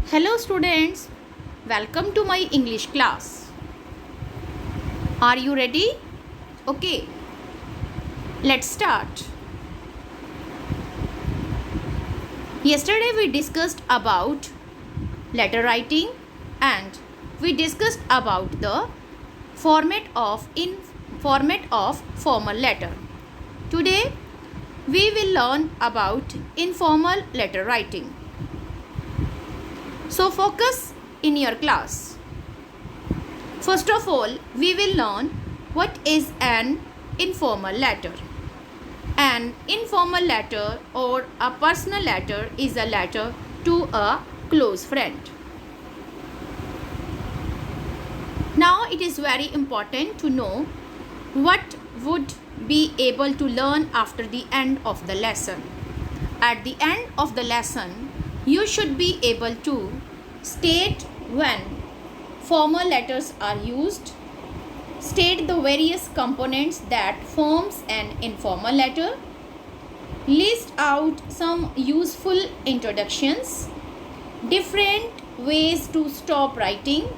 Hello students, welcome to my English class. Are you ready? Okay, let's start. Yesterday we discussed about letter writing and we discussed about the format of formal letter. Today we will learn about informal letter writing. So focus in your class. First of all, we will learn what is an informal letter. An informal letter or a personal letter is a letter to a close friend. Now it is very important to know what would be able to learn after the end of the lesson. At the end of the lesson, you should be able to state when formal letters are used, state the various components that forms an informal letter, list out some useful introductions, different ways to stop writing,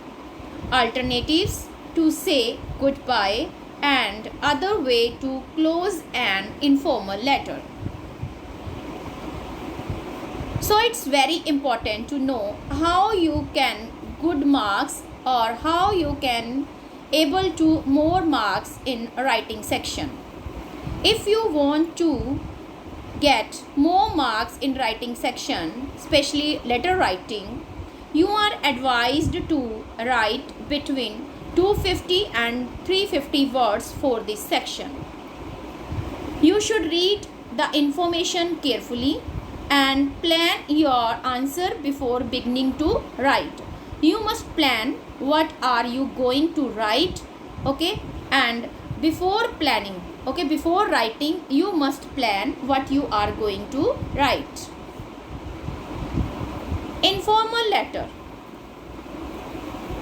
alternatives to say goodbye, and other way to close an informal letter. So it's very important to know how you can good marks or how you can able to more marks in writing section. If you want to get more marks in writing section, especially letter writing, you are advised to write between 250 and 350 words for this section. You should read the information carefully and plan your answer before beginning to write. You must plan what are you going to write, okay, and before planning, okay, before writing you must plan what you are going to write. Informal letter.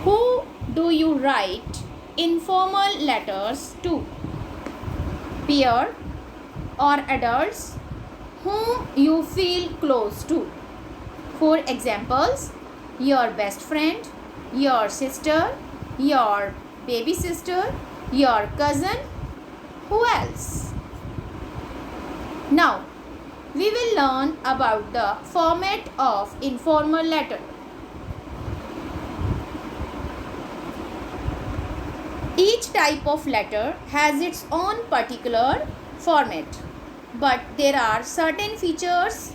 Who do you write informal letters to? Peer or adults whom you feel close to. For examples, your best friend, your sister, your baby sister, your cousin, who else? Now, we will learn about the format of informal letter. Each type of letter has its own particular format, but there are certain features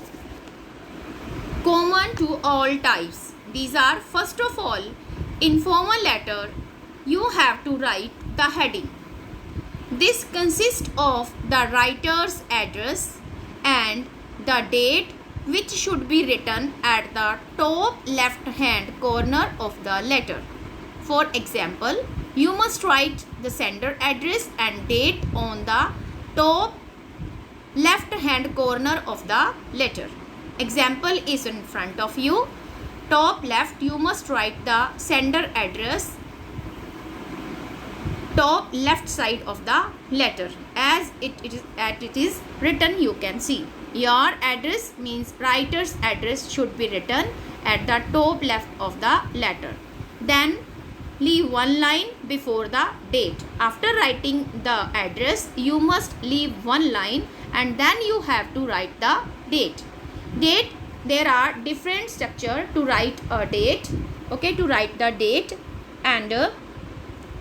common to all types. These are, first of all, informal letter, you have to write the heading. This consists of the writer's address and the date, which should be written at the top left hand corner of the letter. For example, you must write the sender address and date on the top left hand corner of the letter. Example is in front of you. Top left, you must write the sender address, top left side of the letter as it is written. You can see your address means writer's address should be written at the top left of the letter. Then leave one line before the date. After writing the address, you must leave one line and then you have to write the date. Date, there are different structure to write a date, okay, to write the date, and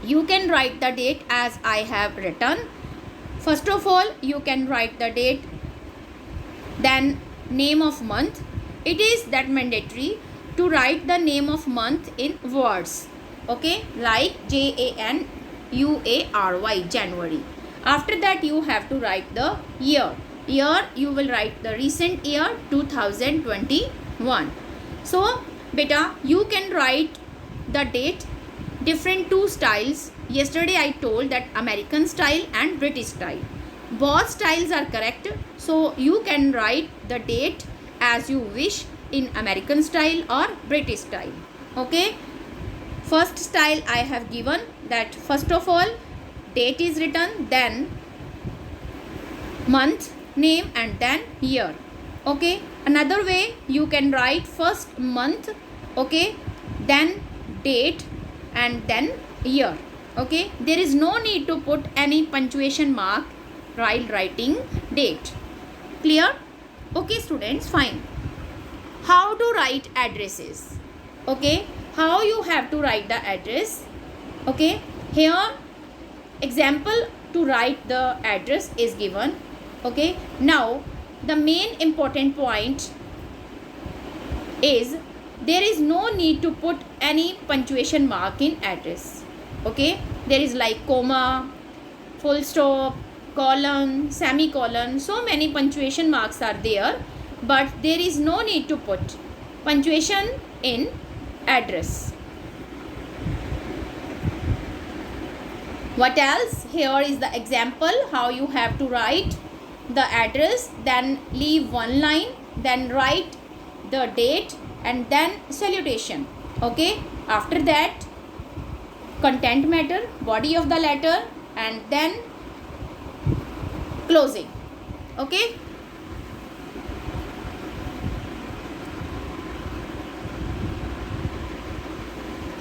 you can write the date as I have written. First of all, you can write the date, then name of month. It is that mandatory to write the name of month in words, okay, like January, January. After that you have to write the year. Year, you will write the recent year 2021. So beta, you can write the date different two styles. Yesterday I told that American style and British style. Both styles are correct. So you can write the date as you wish in American style or British style. Okay. First style I have given that first of all date is written, then month, name, and then year. Okay, another way you can write first month okay, then date, and then year. Okay, there is no need to put any punctuation mark while writing date. Clear? Okay students, fine. How to write addresses? Okay, how you have to write the address? Okay, here example to write the address is given. Okay, now the main important point is there is no need to put any punctuation mark in address. Okay, there is like comma, full stop, colon, semicolon, so many punctuation marks are there, but there is no need to put punctuation in address. What else? Here is the example how you have to write the address, then leave one line, then write the date, and then salutation. Okay, after that content matter, body of the letter, and then closing. Okay,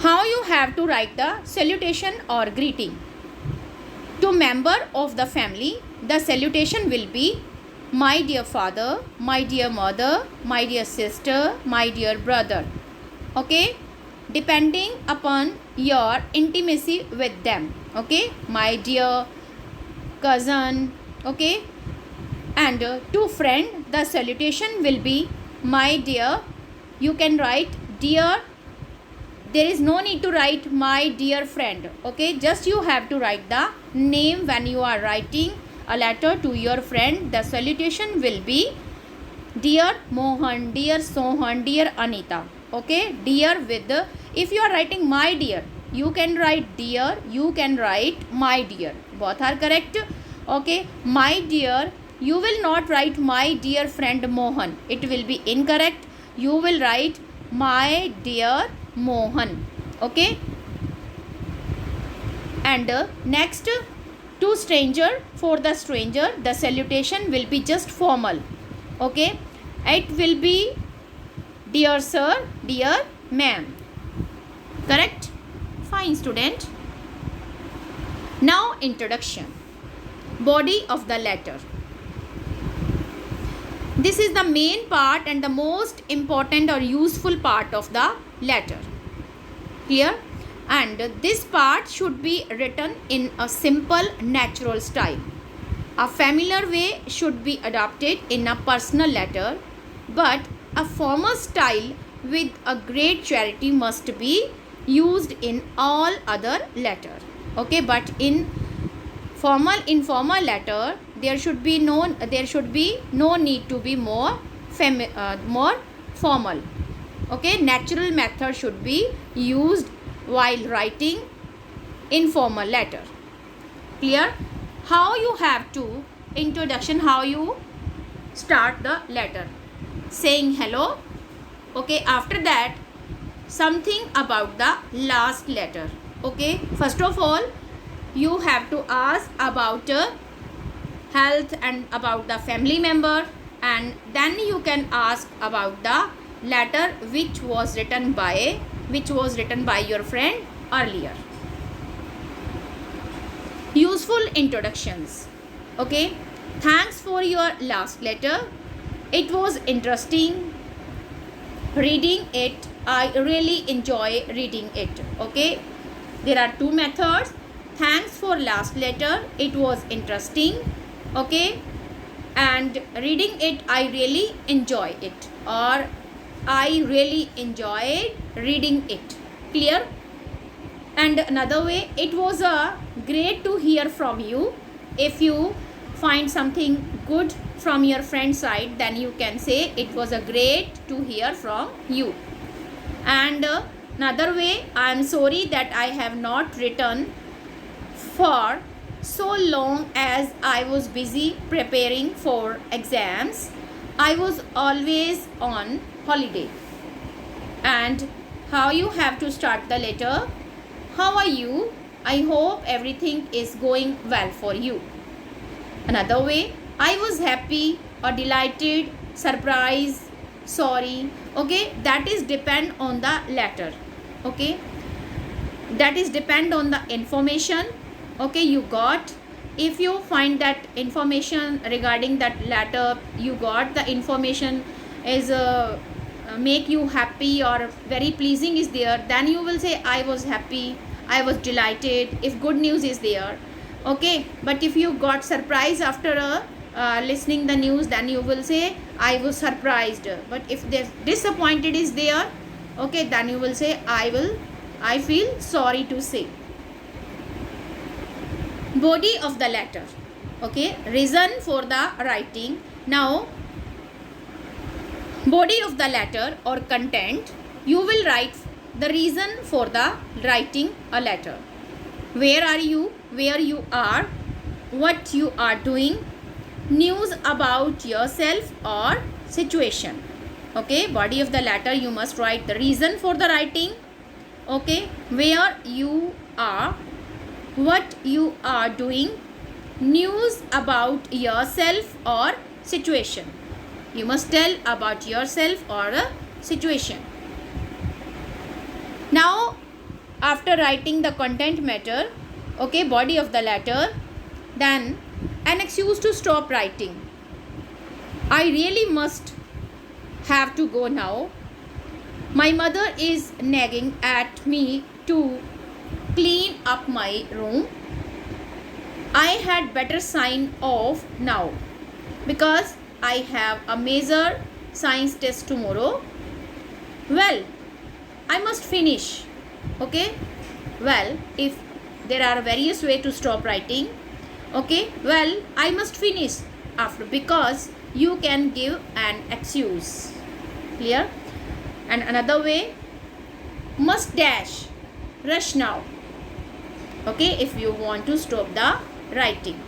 how you have to write the salutation or greeting? To member of the family, the salutation will be my dear father, my dear mother, my dear sister, my dear brother. Okay, depending upon your intimacy with them. Okay, my dear cousin. Okay, and to friend, the salutation will be my dear. You can write dear. There is no need to write my dear friend. Okay, just you have to write the name when you are writing a letter to your friend. The salutation will be dear Mohan, dear Sohan, dear Anita. Okay, dear with the, if you are writing my dear, you can write dear, you can write my dear, both are correct. Okay, my dear, you will not write my dear friend Mohan, it will be incorrect. You will write my dear Mohan. Okay, and next, to stranger, for the stranger the salutation will be just formal. Okay, it will be dear sir, dear ma'am. Correct? Fine student. Now introduction. Body of the letter. This is the main part and the most important or useful part of the letter. Clear? And this part should be written in a simple, natural style. A familiar way should be adopted in a personal letter, but a formal style with a great charity must be used in all other letter. Okay, but in formal informal letter there should be no need to be more formal. Okay, natural method should be used while writing informal letter. Clear? How you have to introduction, how you start the letter, saying hello. Okay, after that something about the last letter. Okay, first of all you have to ask about health and about the family member, and then you can ask about the letter which was written by your friend earlier. Useful introductions. Okay, thanks for your last letter, it was interesting reading it, I really enjoy reading it. Okay, there are two methods. Thanks for last letter, it was interesting. Okay, and reading it, I really enjoy it, or I really enjoyed reading it. Clear? And another way, it was great to hear from you. If you find something good from your friend's side, then you can say it was a great to hear from you. And another way, I am sorry that I have not written for so long as I was busy preparing for exams. I was always on holiday. And how you have to start the letter? How are you? I hope everything is going well for you. Another way, I was happy or delighted, surprised, sorry. Okay, that is depend on the letter. Okay, that is depend on the information, okay, you got. If you find that information regarding that letter, you got the information is make you happy or very pleasing is there, then you will say I was happy, I was delighted, if good news is there. Okay, but if you got surprised after listening the news, then you will say I was surprised. But if the disappointed is there, okay, then you will say I feel sorry to say. Body of the letter, okay, reason for the writing. Now body of the letter or content, you will write the reason for the writing a letter. Where are you, where you are, what you are doing, news about yourself or situation. Okay, body of the letter, you must write the reason for the writing, okay, where you are, what you are doing, news about yourself or situation. You must tell about yourself or a situation. Now after writing the content matter, okay, body of the letter, then an excuse to stop writing. I really must have to go now. My mother is nagging at me to clean up my room. I had better sign off now because I have a major science test tomorrow. Well, I must finish. Okay, well, if there are various ways to stop writing, okay, well, I must finish after, because you can give an excuse. Clear? And another way, must dash, rush now. Okay, if you want to stop the writing.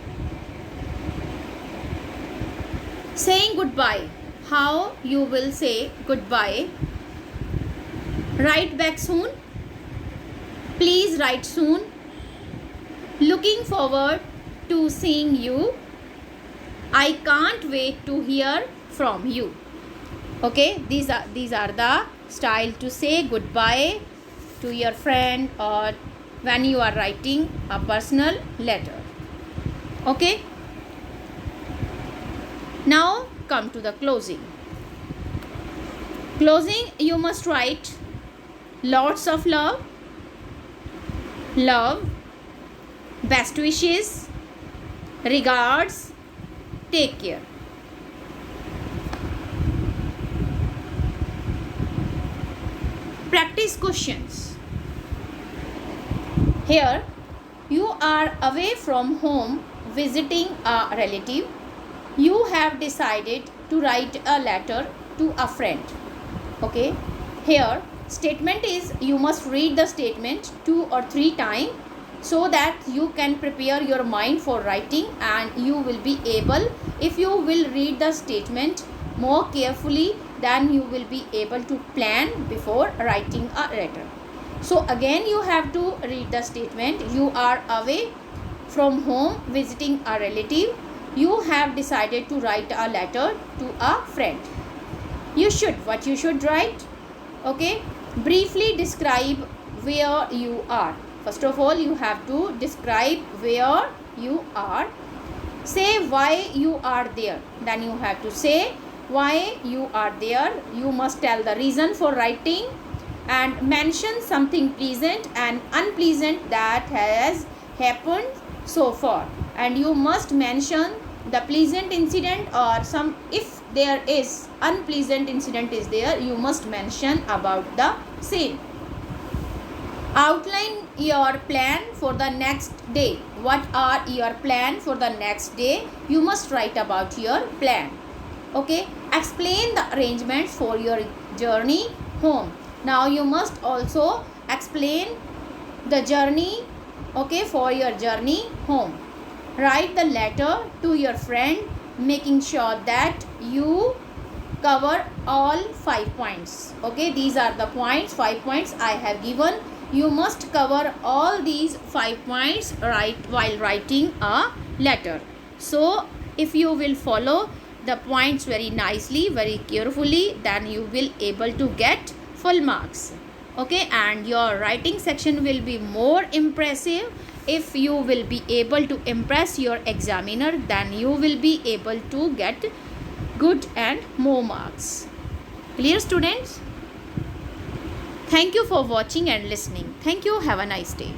Saying goodbye, how you will say goodbye. Write back soon, please write soon, looking forward to seeing you, I can't wait to hear from you. Okay, these are the style to say goodbye to your friend or when you are writing a personal letter. Okay, now come to the closing. Closing, you must write lots of love, best wishes, regards, take care. Practice questions. Here you are away from home visiting a relative. You have decided to write a letter to a friend. Okay, here statement is, you must read the statement 2 or 3 times so that you can prepare your mind for writing, and you will be able, if you will read the statement more carefully, then you will be able to plan before writing a letter. So again you have to read the statement. You are away from home visiting a relative. You have decided to write a letter to a friend. What you should write? Okay, briefly describe where you are. First of all, you have to describe where you are. Say why you are there. Then you have to say why you are there. You must tell the reason for writing and mention something pleasant and unpleasant that has happened so far. And you must mention the pleasant incident, or some, if there is unpleasant incident is there, you must mention about the same. Outline your plan for the next day. What are your plan for the next day? You must write about your plan. Okay, explain the arrangements for your journey home. Now you must also explain the journey, okay, for your journey home. Write the letter to your friend, making sure that you cover all 5 points. Okay, these are the points, 5 points I have given. You must cover all these 5 points while writing a letter. So if you will follow the points very nicely, very carefully, then you will able to get full marks. Okay, and your writing section will be more impressive. If you will be able to impress your examiner, then you will be able to get good and more marks. Clear, students? Thank you for watching and listening. Thank you. Have a nice day.